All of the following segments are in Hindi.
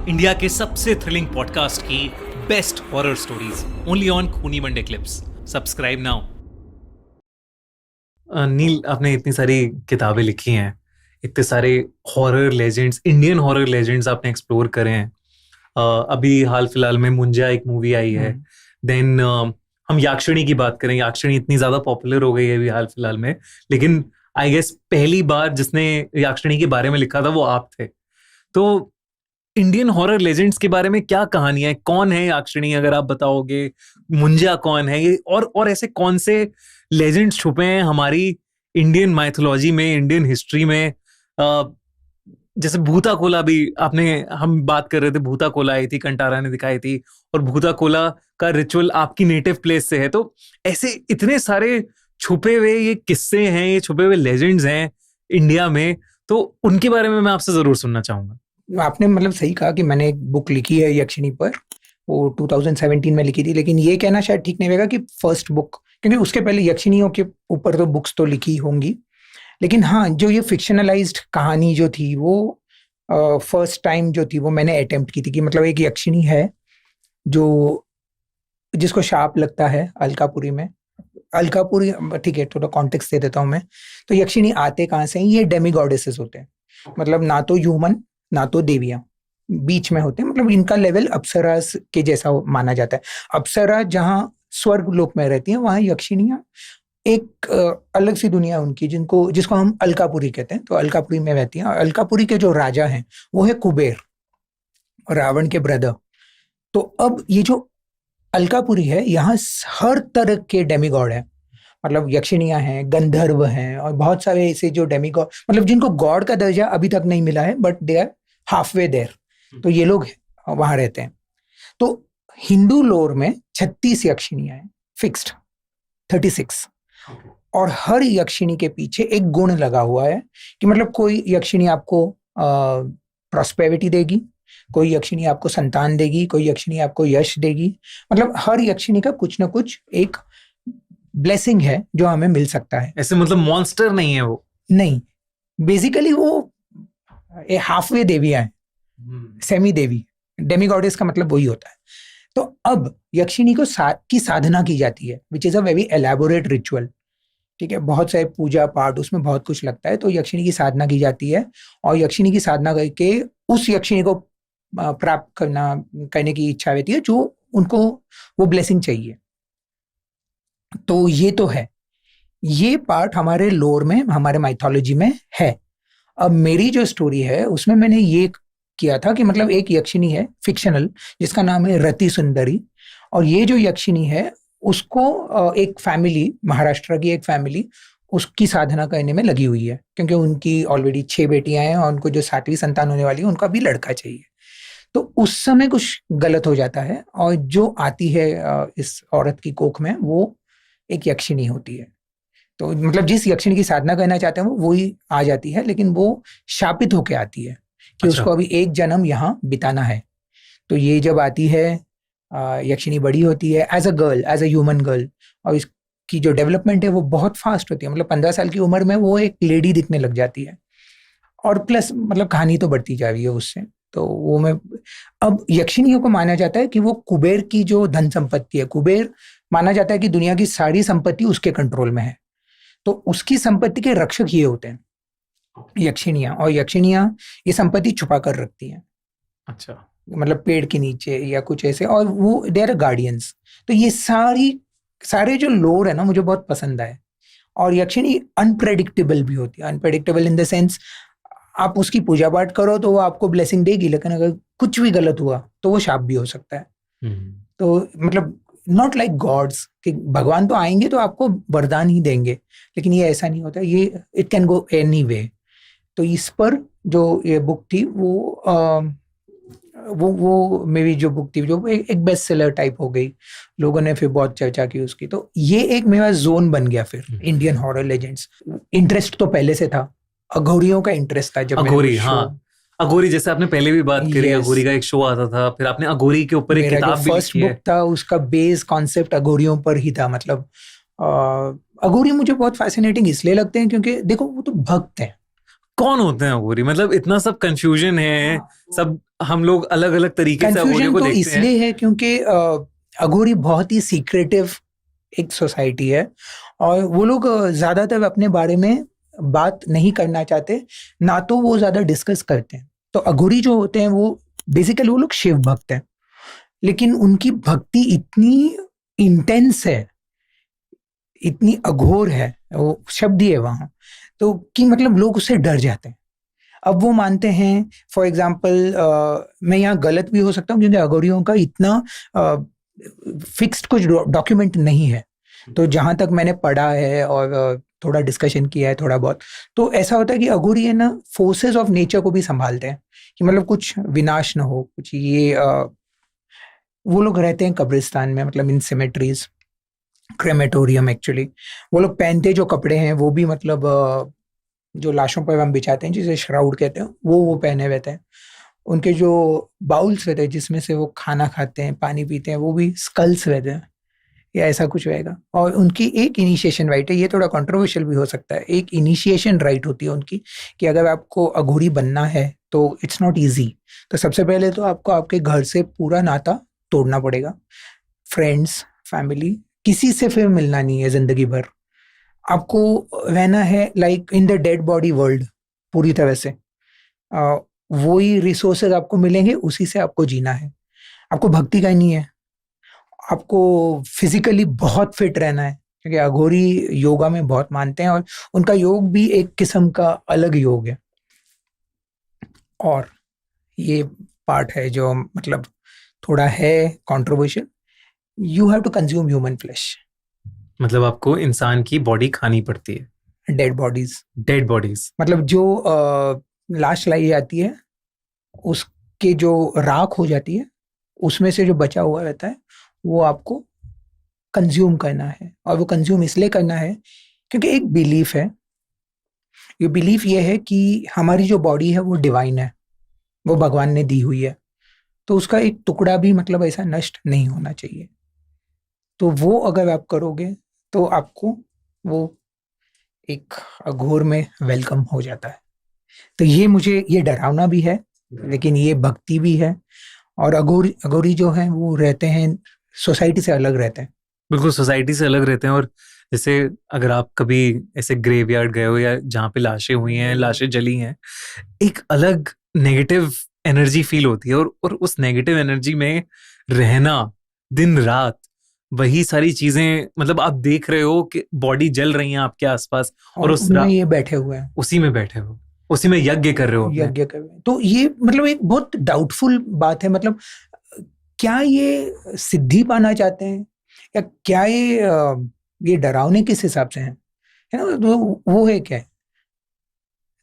इंडिया के सबसे थ्रिलिंग पॉडकास्ट की best horror stories only on खूनी Monday clips. Subscribe now. Neel, आपने इतनी सारी किताबें लिखी हैं, इतने सारे horror legends, Indian horror legends आपने एक्सप्लोर करे हैं। अभी हाल फिलहाल में मुंजा एक मूवी आई है। देन हम याक्षिणी की बात करें, याक्षिणी इतनी ज्यादा पॉपुलर हो गई है अभी हाल फिलहाल में, लेकिन आई गेस पहली बार जिसने याक्षिणी के बारे में लिखा था वो आप थे। तो इंडियन हॉरर लेजेंड्स के बारे में क्या कहानियां है, कौन है याक्षिणी अगर आप बताओगे, मुंजा कौन है ये, और ऐसे कौन से लेजेंड्स छुपे हैं हमारी इंडियन माइथोलॉजी में, इंडियन हिस्ट्री में। जैसे भूता कोला भी आपने, हम बात कर रहे थे, भूता कोला आई थी, कंटारा ने दिखाई थी, और भूता कोला का रिचुअल आपकी नेटिव प्लेस से है। तो ऐसे इतने सारे छुपे हुए ये किस्से हैं, ये छुपे हुए लेजेंड्स हैं इंडिया में, तो उनके बारे में मैं आपसे जरूर सुनना चाहूंगा। आपने मतलब सही कहा कि मैंने एक बुक लिखी है यक्षिणी पर, वो 2017 में लिखी थी, लेकिन ये कहना शायद ठीक नहीं रहेगा कि फर्स्ट बुक, क्योंकि उसके पहले यक्षिणियों के ऊपर तो बुक्स तो लिखी होंगी, लेकिन हाँ, जो ये फिक्शनलाइज्ड कहानी जो थी वो फर्स्ट टाइम जो थी वो मैंने अटेम्प्ट की थी कि मतलब एक यक्षिणी है जो जिसको शाप लगता है अलकापुरी में। अलकापुरी, ठीक है, थोड़ा कॉन्टेक्स्ट दे देता हूँ मैं। तो यक्षिणी आते कहाँ से हैं? ये डेमी गॉडेसेस होते हैं, मतलब ना तो ह्यूमन ना तो देवियां, बीच में होते हैं। मतलब इनका लेवल अप्सरा के जैसा माना जाता है। अप्सरा जहाँ स्वर्ग लोक में रहती है, वहां यक्षिणियां एक अलग सी दुनिया उनकी, जिसको हम अलकापुरी कहते हैं। तो अलकापुरी में रहती हैं। अलकापुरी के जो राजा हैं वो है कुबेर, रावण के ब्रदर। तो अब ये जो अलकापुरी है, यहाँ हर तरह के डेमीगॉड है, मतलब यक्षिणियां हैं, गंधर्व हैं, और बहुत सारे ऐसे जो डेमीगॉड, मतलब जिनको गॉड का दर्जा अभी तक नहीं मिला है, but they are halfway there. तो ये लोग वहां रहते हैं। तो हिंदू लोर में 36 यक्षिणियां हैं, फिक्स्ड 36। और हर यक्षिणी के पीछे एक गुण लगा हुआ है कि मतलब कोई यक्षिणी आपको प्रॉस्पेरिटी देगी, कोई यक्षिणी आपको संतान देगी, कोई यक्षिणी आपको यश देगी। मतलब हर यक्षिणी का कुछ ना कुछ एक ब्लेसिंग है जो हमें मिल सकता है। ऐसे मतलब मॉन्स्टर नहीं है वो? नहीं, बेसिकली वो हाफवे देवियां हैं, सेमी देवी। डेमीगॉडेस का मतलब वही होता है। तो अब यक्षिणी को की साधना की जाती है, which is a very elaborate ritual. ठीक है, बहुत सारे पूजा पाठ, उसमें बहुत कुछ लगता है। तो यक्षिणी की साधना की जाती है, और यक्षिणी की साधना करके उस यक्षिणी को प्राप्त करने की इच्छा रहती है जो उनको वो ब्लेसिंग चाहिए। तो ये तो है, ये पार्ट हमारे लोर में, हमारे माइथोलॉजी में है। अब मेरी जो स्टोरी है उसमें मैंने ये किया था कि मतलब एक यक्षिणी है फिक्शनल, जिसका नाम है रति सुंदरी। और ये जो यक्षिणी है उसको एक फैमिली, महाराष्ट्र की एक फैमिली, उसकी साधना करने में लगी हुई है, क्योंकि उनकी ऑलरेडी 6 बेटियां हैं और उनको जो 7वीं संतान होने वाली है उनका भी लड़का चाहिए। तो उस समय कुछ गलत हो जाता है, और जो आती है इस औरत की कोख में, वो एक यक्षिणी होती है। तो मतलब जिस यक्षिणी की साधना करना चाहते हैं वो वही आ जाती है, लेकिन वो शापित होके आती है कि उसको अभी एक जन्म यहाँ बिताना है। तो ये जब आती है, यक्षिणी बड़ी होती है as a girl, as a human girl, और इसकी जो डेवलपमेंट है वो बहुत फास्ट होती है। मतलब 15 साल की उम्र में वो एक लेडी दिखने लग जाती है, और प्लस मतलब कहानी तो बढ़ती जा रही है उससे। तो वो मैं, अब यक्षिणियों को माना जाता है कि वो कुबेर की जो धन संपत्ति है, कुबेर माना जाता है कि दुनिया की सारी संपत्ति उसके कंट्रोल में है। तो उसकी संपत्ति के रक्षक ये होते हैं यक्षिणियां, और यक्षिणियां ये संपत्ति छुपा कर रखती हैं। अच्छा, मतलब पेड़ के नीचे या कुछ ऐसे, और वो दे आर गार्डियंस। तो ये सारे जो लोर है ना, मुझे बहुत पसंद आए। और यक्षिणी अनप्रेडिक्टेबल भी होती है। अनप्रेडिक्टेबल इन द सेंस, आप उसकी पूजा पाठ करो तो वो आपको ब्लेसिंग देगी, लेकिन अगर कुछ भी गलत हुआ तो वो शाप भी हो सकता है। तो मतलब नॉट लाइक गॉड्स कि भगवान तो आएंगे तो आपको वरदान ही देंगे, लेकिन ये ऐसा नहीं होता। ये it can go any way. तो इस पर जो ये बुक थी वो मेरी जो बुक थी, जो एक बेस्ट सेलर टाइप हो गई, लोगों ने फिर बहुत चर्चा की उसकी। तो ये एक मेरा जोन बन गया फिर इंडियन हॉरर लेजेंड्स। इंटरेस्ट तो पहले से था, अघोरियों का इंटरेस्ट था जब अघोरी, हाँ, अघोरी जैसे आपने पहले भी बात करी, अघोरी का एक शो आता था, फिर आपने अघोरी के ऊपर एक किताब भी लिखी है। फर्स्ट बुक था उसका बेस कॉन्सेप्ट अघोरियों पर ही था। मतलब अघोरी मुझे बहुत फैसिनेटिंग इसलिए लगते हैं क्योंकि देखो वो तो भक्त हैं, कौन होते हैं अघोरी? मतलब इतना सब कंफ्यूजन है, सब हम लोग अलग अलग तरीके से अघोरियों कंफ्यूजन को तो देखते हैं। इसलिए है क्योंकि अघोरी बहुत ही सीक्रेटिव एक सोसाइटी है और वो लोग ज्यादातर अपने बारे में बात नहीं करना चाहते, ना तो वो ज्यादा डिस्कस करते हैं। तो अघोरी जो होते हैं वो बेसिकली वो लोग शिव भक्त हैं, लेकिन उनकी भक्ति इतनी इंटेंस है, इतनी अघोर है, वो शब्द ही है वहां, तो कि मतलब लोग उससे डर जाते हैं। अब वो मानते हैं, फॉर एग्जाम्पल मैं यहाँ गलत भी हो सकता हूँ क्योंकि अघोरियों का इतना फिक्स्ड कुछ डॉक्यूमेंट नहीं है, तो जहां तक मैंने पढ़ा है और थोड़ा डिस्कशन किया है थोड़ा बहुत, तो ऐसा होता है कि अघोरी है ना फोर्सेस ऑफ नेचर को भी संभालते हैं कि मतलब कुछ विनाश ना हो, कुछ ये वो लोग रहते हैं कब्रिस्तान में, मतलब इन सिमेट्रीज, क्रेमेटोरियम एक्चुअली। वो लोग पहनते जो कपड़े हैं वो भी मतलब जो लाशों पर हम बिछाते हैं जिसे श्राउड कहते हैं, वो पहने हुए थे। उनके जो बाउल्स रहते हैं जिसमें से वो खाना खाते हैं, पानी पीते हैं, वो भी स्कल्स रहते हैं या ऐसा कुछ रहेगा। और उनकी एक इनिशिएशन राइट है, ये थोड़ा कंट्रोवर्शियल भी हो सकता है, एक इनिशिएशन राइट होती है उनकी कि अगर आपको अघोरी बनना है तो इट्स नॉट ईजी। तो सबसे पहले तो आपको आपके घर से पूरा नाता तोड़ना पड़ेगा, फ्रेंड्स, फैमिली, किसी से फिर मिलना नहीं है जिंदगी भर। आपको रहना है like in the dead body world पूरी तरह से। वही रिसोर्सेज आपको मिलेंगे, उसी से आपको जीना है। आपको भक्ति का ही नहीं है, आपको फिजिकली बहुत फिट रहना है क्योंकि अघोरी योगा में बहुत मानते हैं और उनका योग भी एक किस्म का अलग योग है। और ये पार्ट है जो मतलब थोड़ा है controversial, you have to consume human flesh, मतलब आपको इंसान की बॉडी खानी पड़ती है, डेड बॉडीज। Dead bodies. मतलब जो लाश लाई जाती है उसके जो राख हो जाती है उसमें से जो बचा हुआ रहता है वो आपको कंज्यूम करना है। और वो कंज्यूम इसलिए करना है क्योंकि एक बिलीफ है, ये बिलीफ ये है कि हमारी जो बॉडी है वो डिवाइन है, वो भगवान ने दी हुई है, तो उसका एक टुकड़ा भी मतलब ऐसा नष्ट नहीं होना चाहिए। तो वो अगर आप करोगे तो आपको वो एक अघोर में वेलकम हो जाता है। तो ये मुझे ये डरावना भी है लेकिन ये भक्ति भी है। और अघोरी जो है वो रहते हैं सोसाइटी से अलग रहते हैं, बिल्कुल सोसाइटी से अलग रहते हैं। और जैसे अगर आप कभी ऐसे ग्रेवयार्ड गए हो या जहाँ पे लाशें हुई हैं, लाशें जली हैं, एक अलग नेगेटिव एनर्जी फील होती है। और उस नेगेटिव एनर्जी में रहना दिन रात, वही सारी चीजें, मतलब आप देख रहे हो कि बॉडी जल रही है आपके आसपास और उसमें ये बैठे हुए हैं, उसी में बैठे हो, उसी में यज्ञ कर रहे हो अपने। यज्ञ कर रहे हैं। तो ये मतलब एक बहुत डाउटफुल बात है, मतलब क्या ये सिद्धि पाना चाहते हैं या क्या ये डरावने किस हिसाब से हैं, है ना, तो वो है क्या है।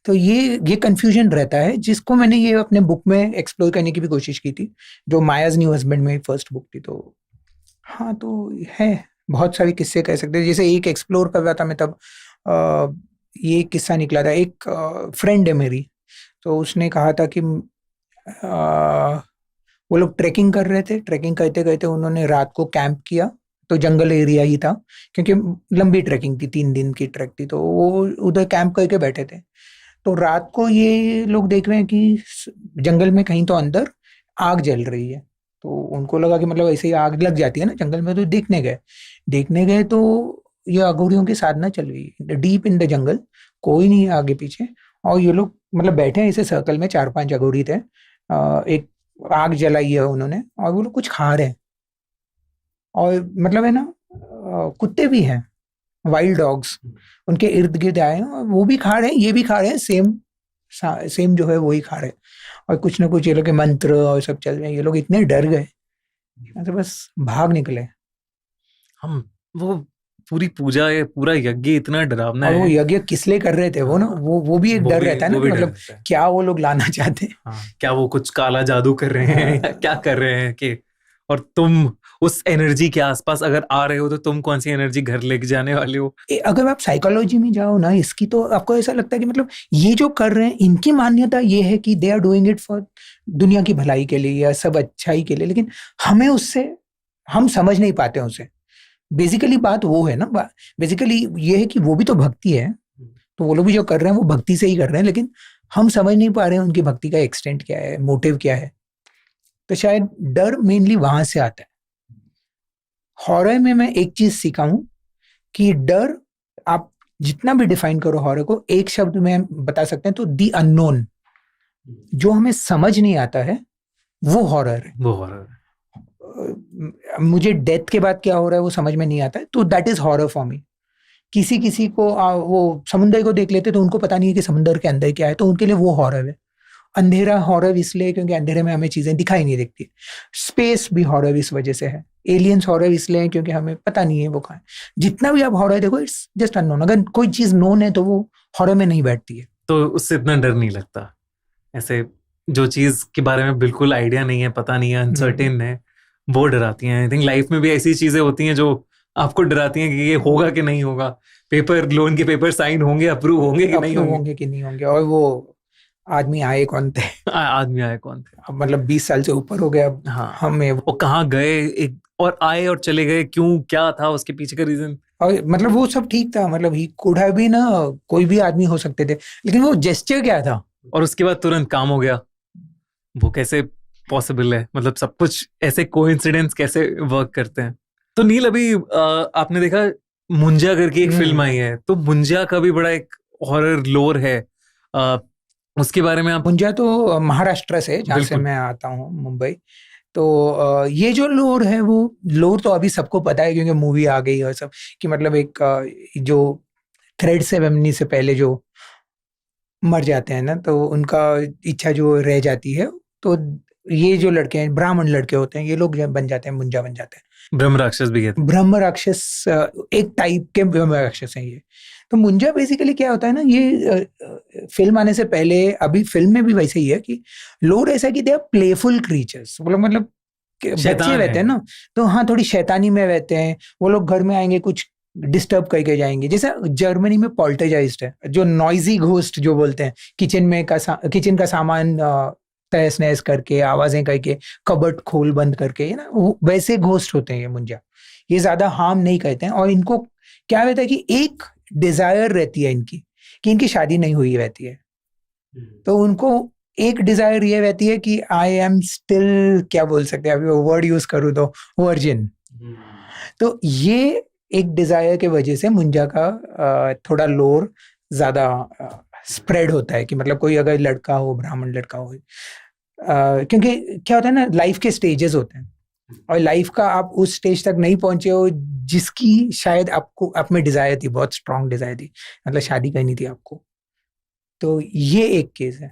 तो ये कंफ्यूजन रहता है जिसको मैंने ये अपने बुक में एक्सप्लोर करने की भी कोशिश की थी, जो मायाज न्यू हस्बैंड में फर्स्ट बुक थी। तो हाँ, तो है बहुत सारे किस्से कह सकते हैं। जैसे एक एक्सप्लोर कर रहा था मैं तब, ये किस्सा निकला था। एक फ्रेंड है मेरी, तो उसने कहा था कि वो लोग ट्रैकिंग कर रहे थे, ट्रैकिंग करते करते उन्होंने रात को कैंप किया, तो जंगल एरिया ही था क्योंकि लंबी ट्रैकिंग थी, 3 दिन की ट्रैक थी, तो वो उधर कैंप करके बैठे थे। तो रात को ये लोग देख रहे हैं कि जंगल में कहीं तो अंदर आग जल रही है। तो उनको लगा कि मतलब ऐसे ही आग लग जाती है ना जंगल में, तो देखने गए तो ये अघोरियों की साधना चल रही है डीप इन द जंगल, कोई नहीं है आगे पीछे, और ये लोग मतलब बैठे हैं ऐसे सर्कल में, 4-5 अघोरी थे। एक आग जलाई है उन्होंने और वो लोग कुछ खा रहे हैं, और मतलब है ना कुत्ते भी हैं, वाइल्ड डॉग्स उनके इर्द गिर्द आए हैं और वो भी खा रहे हैं, ये भी खा रहे हैं, सेम जो है वही खा रहे हैं। और कुछ ना कुछ ये लोग के मंत्र और सब चल रहे हैं। ये लोग इतने डर गए तो बस भाग निकले। हम वो पूरी पूजा है, पूरा यज्ञ इतना डरावना और वो है। यज्ञ किस लिए कर रहे थे वो ना, वो भी एक डर रहता है ना, मतलब क्या वो लोग लाना चाहते हैं, हाँ, क्या वो कुछ काला जादू कर रहे हैं या क्या कर रहे हैं कि, और तुम उस एनर्जी के आसपास अगर आ रहे हो तो तुम कौन सी एनर्जी घर लेके जाने वाले हो। अगर आप साइकोलॉजी में जाओ ना इसकी, तो आपको ऐसा लगता है कि मतलब ये जो कर रहे हैं इनकी मान्यता ये है कि they are doing it for दुनिया की भलाई के लिए या सब अच्छाई के लिए, लेकिन हमें उससे हम समझ नहीं पाते उसे। बेसिकली बात वो है ना, बेसिकली ये है कि वो भी तो भक्ति है, तो वो लोग भी जो कर रहे हैं वो भक्ति से ही कर रहे हैं, लेकिन हम समझ नहीं पा रहे हैं उनकी भक्ति का एक्सटेंट क्या है, मोटिव क्या है। तो शायद डर मेनली वहां से आता है। हॉरर में मैं एक चीज सीखा हूं कि डर, आप जितना भी डिफाइन करो हॉरर को, एक शब्द में बता सकते हैं तो दी अननोन, जो हमें समझ नहीं आता है वो हॉरर है। वो हॉरर मुझे डेथ के बाद क्या हो रहा है वो समझ में नहीं आता है, तो that is horror for me. किसी को वो समुंदर को देख लेते तो उनको पता नहीं है कि समुंदर के अंदर क्या है, तो उनके लिए वो हॉरर है। अंधेरा हॉरर इसलिए क्योंकि अंधेरे में हमें चीजें दिखाई नहीं दिखती। स्पेस भी हॉरर इस वजह से है। एलियंस हॉरर इसलिए क्योंकि हमें पता नहीं है वो कहाँ है। जितना भी आप हॉरर देखो, इट्स जस्ट अननोन। अगर कोई चीज नोन है तो वो हॉरर में नहीं बैठती है। तो उससे इतना डर नहीं लगता। ऐसे जो चीज के बारे में बिल्कुल आइडिया नहीं है, पता नहीं है, अनसर्टेन है, वो डराती हैं। आई थिंक लाइफ में भी ऐसी चीजें होती हैं जो आपको डराती हैं कि ये होगा कि नहीं होगा। पेपर, लोन के पेपर साइन होंगे, अप्रूव होंगे कि नहीं होंगे कि नहीं होंगे। और वो आदमी आए कौन थे, आदमी आए कौन थे, अब मतलब 20 साल से ऊपर हो गया। अब हाँ, हमें वो कहाँ गए, एक और आए और चले गए, क्यों, क्या था उसके पीछे का रीजन। और मतलब वो सब ठीक था, मतलब ही कुड हैव बीन ना, कोई भी आदमी हो सकते थे, लेकिन वो जेस्चर क्या था। और उसके बाद तुरंत काम हो गया, वो कैसे पॉसिबल है। मतलब सब कुछ ऐसे कोइंसिडेंस कैसे वर्क करते हैं। तो नील, अभी आपने देखा मुंजा करके एक फिल्म आई है, तो मुंजा का भी बड़ा एक हॉरर लोर है। उसके बारे में आप। मुंजा तो महाराष्ट्र से, जहाँ से बिल्कुल। मैं आता हूँ, मुंबई। तो ये जो लोर है, वो लोर तो अभी सबको पता है क्योंकि मूवी आ गई और सब, कि मतलब एक जो थ्रेड सेरेमनी से पहले जो मर जाते हैं ना, तो उनका इच्छा जो रह जाती है, तो ये जो लड़के हैं, ब्राह्मण लड़के होते हैं, ये लोग बन जाते हैं, मुंजा बन जाते हैं। ब्रह्म राक्षस भी कहते हैं। ब्रह्म राक्षस एक टाइप के ब्रह्म राक्षस हैं ये। तो मुंजा बेसिकली क्या होता है ना, ये फिल्म आने से पहले, अभी फिल्म में भी वैसे ही है कि लोग ऐसा कि दे आर प्लेफुल क्रीचर्स, मतलब बच्चे रहते हैं ना, तो हाँ थोड़ी शैतानी में रहते हैं। वो लोग घर में आएंगे, कुछ डिस्टर्ब करके जाएंगे। जैसे जर्मनी में पॉल्टरजाइस्ट है, जो नॉइजी घोस्ट जो बोलते हैं, किचन का सामान तहस नहस करके, आवाजें करके, कबर्ड खोल बंद करके, है ना, वैसे घोस्ट होते हैं ये मुंजा। ये ज्यादा हार्म नहीं करते हैं। और इनको क्या रहता है कि एक डिजायर रहती है इनकी, कि इनकी शादी नहीं हुई रहती है, तो उनको एक डिजायर ये रहती है कि आई एम स्टिल, क्या बोल सकते हैं, अभी वो वर्ड यूज करूँ तो, वर्जिन। तो ये एक डिजायर के वजह से मुंजा का थोड़ा लोर ज्यादा स्प्रेड होता है, कि मतलब कोई अगर लड़का हो, ब्राह्मण लड़का हो, क्योंकि क्या होता है ना, लाइफ के स्टेजेस होते हैं, और लाइफ का आप उस स्टेज तक नहीं पहुंचे हो जिसकी शायद आपको, आप में डिजायर थी, बहुत स्ट्रांग डिजायर थी, मतलब शादी करनी थी आपको। तो ये एक केस है।